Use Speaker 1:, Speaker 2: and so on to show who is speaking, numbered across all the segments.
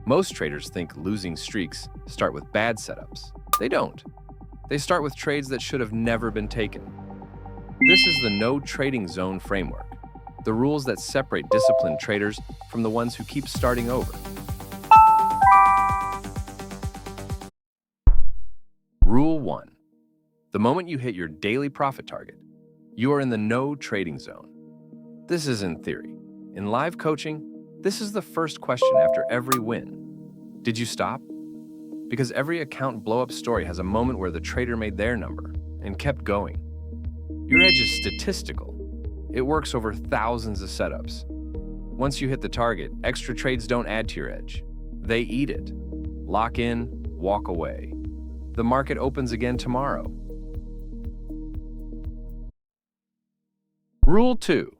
Speaker 1: Most traders think losing streaks start with bad setups. They don't. They start with trades that should have never been taken. This is the no trading zone framework, the rules that separate disciplined traders from the ones who keep starting over. Rule 1. The moment you hit your daily profit target, you are in the no trading zone. This isn't theory. In live coaching, this is the first question after every win. Did you stop? Because every account blow-up story has a moment where the trader made their number and kept going. Your edge is statistical. It works over thousands of setups. Once you hit the target, extra trades don't add to your edge. They eat it. Lock in, walk away. The market opens again tomorrow. Rule 2.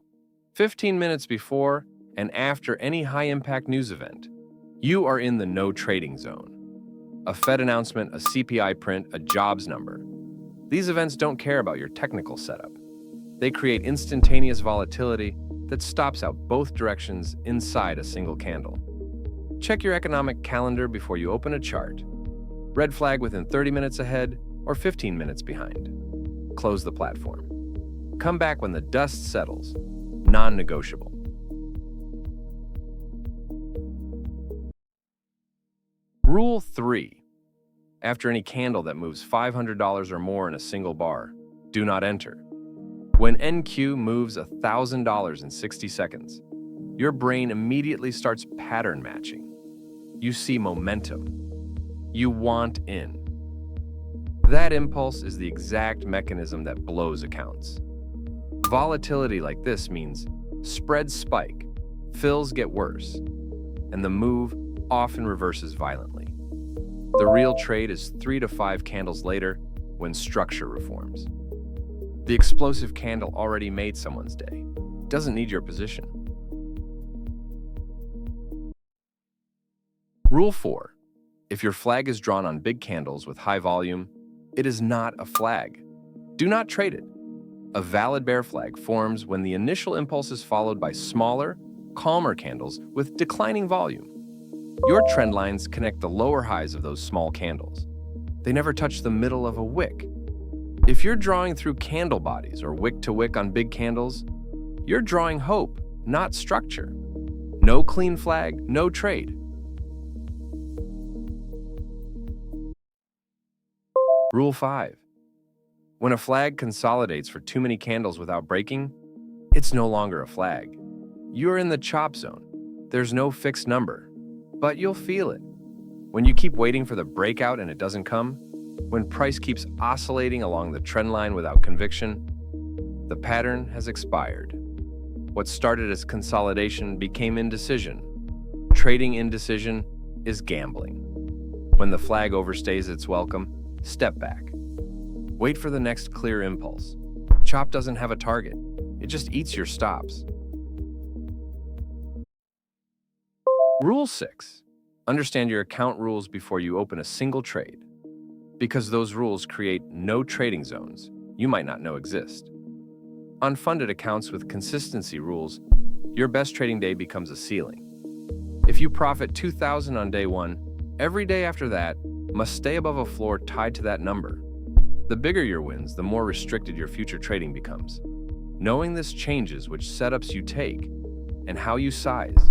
Speaker 1: 15 minutes before and after any high-impact news event, you are in the no trading zone. A Fed announcement, a CPI print, a jobs number. These events don't care about your technical setup. They create instantaneous volatility that stops out both directions inside a single candle. Check your economic calendar before you open a chart. Red flag within 30 minutes ahead or 15 minutes behind. Close the platform. Come back when the dust settles. Non-negotiable. Rule 3. After any candle that moves $500 or more in a single bar, do not enter. When NQ moves $1,000 in 60 seconds, your brain immediately starts pattern matching. You see momentum. You want in. That impulse is the exact mechanism that blows accounts. Volatility like this means spreads spike, fills get worse, and the move often reverses violently. The real trade is 3 to 5 candles later when structure reforms. The explosive candle already made someone's day. It doesn't need your position. Rule 4. If your flag is drawn on big candles with high volume, it is not a flag. Do not trade it. A valid bear flag forms when the initial impulse is followed by smaller, calmer candles with declining volume. Your trend lines connect the lower highs of those small candles. They never touch the middle of a wick. If you're drawing through candle bodies or wick to wick on big candles, you're drawing hope, not structure. No clean flag, no trade. Rule 5. When a flag consolidates for too many candles without breaking, it's no longer a flag. You're in the chop zone. There's no fixed number, but you'll feel it. When you keep waiting for the breakout and it doesn't come, when price keeps oscillating along the trend line without conviction, the pattern has expired. What started as consolidation became indecision. Trading indecision is gambling. When the flag overstays its welcome, step back. Wait for the next clear impulse. Chop doesn't have a target. It just eats your stops. Rule 6. Understand your account rules before you open a single trade. Because those rules create no trading zones you might not know exist. On funded accounts with consistency rules, your best trading day becomes a ceiling. If you profit $2,000 on day 1, every day after that must stay above a floor tied to that number. The bigger your wins, the more restricted your future trading becomes. Knowing this changes which setups you take and how you size.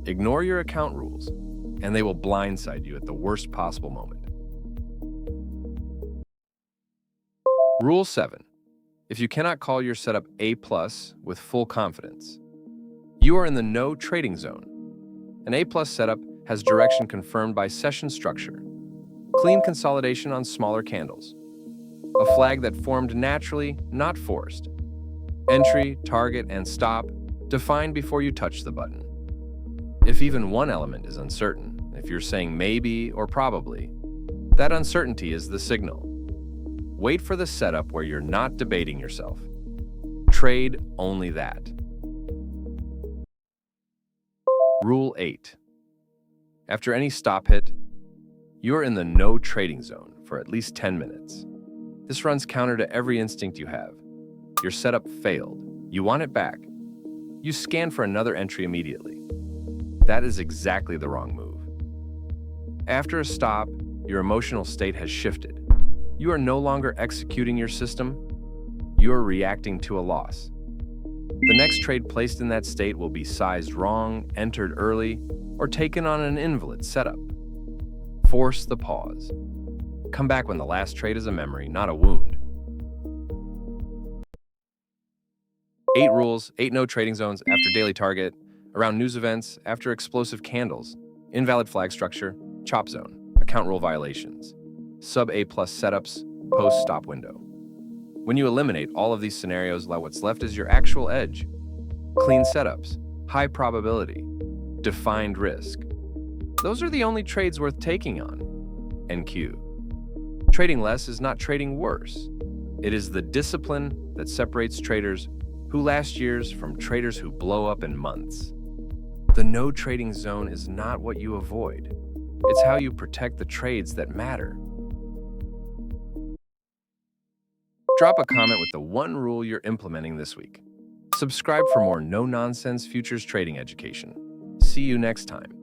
Speaker 1: Ignore your account rules, and they will blindside you at the worst possible moment. Rule 7. If you cannot call your setup A+ with full confidence, you are in the no trading zone. An A+ setup has direction confirmed by session structure, clean consolidation on smaller candles, a flag that formed naturally, not forced, entry, target, and stop defined before you touch the button. If even one element is uncertain, if you're saying maybe or probably, that uncertainty is the signal. Wait for the setup where you're not debating yourself. Trade only that. Rule 8. After any stop hit, you're in the no trading zone for at least 10 minutes. This runs counter to every instinct you have. Your setup failed. You want it back. You scan for another entry immediately. That is exactly the wrong move. After a stop, your emotional state has shifted. You are no longer executing your system, you are reacting to a loss. The next trade placed in that state will be sized wrong, entered early, or taken on an invalid setup. Force the pause. Come back when the last trade is a memory, not a wound. 8 rules, 8 no trading zones after daily target, around news events, after explosive candles, invalid flag structure, chop zone, account rule violations, sub A+ setups, post stop window. When you eliminate all of these scenarios, what's left is your actual edge. Clean setups, high probability, defined risk. Those are the only trades worth taking on. NQ. Trading less is not trading worse. It is the discipline that separates traders who last years from traders who blow up in months. The no trading zone is not what you avoid. It's how you protect the trades that matter. Drop a comment with the one rule you're implementing this week. Subscribe for more no-nonsense futures trading education. See you next time.